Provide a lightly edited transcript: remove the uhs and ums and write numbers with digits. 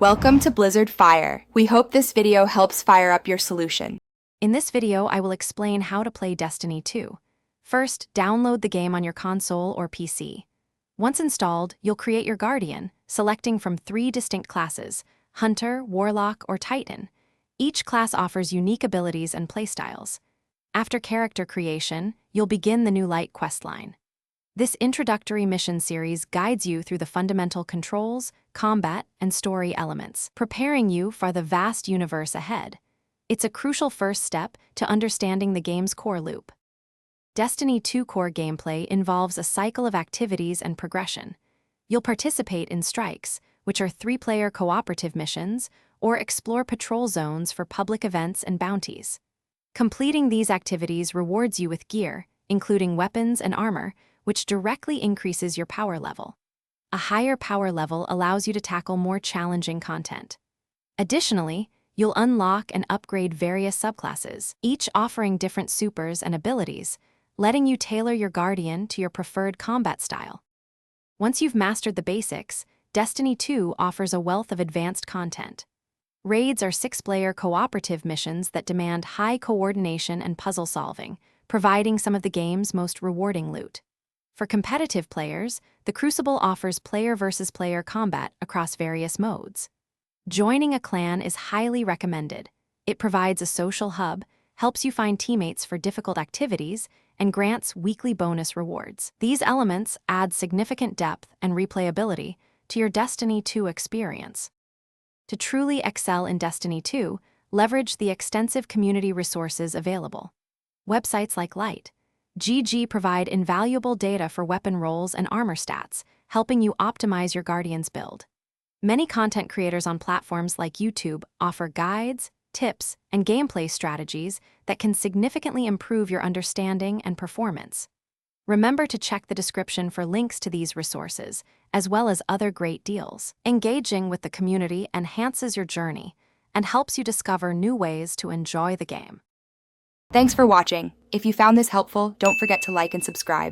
Welcome to Blizzard Fire. We hope this video helps fire up your solution. In this video, I will explain how to play Destiny 2. First, download the game on your console or PC. Once installed, you'll create your Guardian, selecting from 3 distinct classes: Hunter, Warlock, or Titan. Each class offers unique abilities and playstyles. After character creation, you'll begin the new Light questline. This introductory mission series guides you through the fundamental controls, combat, and story elements, preparing you for the vast universe ahead. It's a crucial first step to understanding the game's core loop. Destiny 2 core gameplay involves a cycle of activities and progression. You'll participate in strikes, which are 3-player cooperative missions, or explore patrol zones for public events and bounties. Completing these activities rewards you with gear, including weapons and armor, which directly increases your power level. A higher power level allows you to tackle more challenging content. Additionally, you'll unlock and upgrade various subclasses, each offering different supers and abilities, letting you tailor your Guardian to your preferred combat style. Once you've mastered the basics, Destiny 2 offers a wealth of advanced content. Raids are 6-player cooperative missions that demand high coordination and puzzle solving, providing some of the game's most rewarding loot. For competitive players, the Crucible offers player-versus-player combat across various modes. Joining a clan is highly recommended. It provides a social hub, helps you find teammates for difficult activities, and grants weekly bonus rewards. These elements add significant depth and replayability to your Destiny 2 experience. To truly excel in Destiny 2, leverage the extensive community resources available. Websites like Light.gg provide invaluable data for weapon rolls and armor stats, helping you optimize your Guardian's build. Many content creators on platforms like YouTube offer guides, tips, and gameplay strategies that can significantly improve your understanding and performance. Remember to check the description for links to these resources, as well as other great deals. Engaging with the community enhances your journey and helps you discover new ways to enjoy the game. Thanks for watching. If you found this helpful, don't forget to like and subscribe.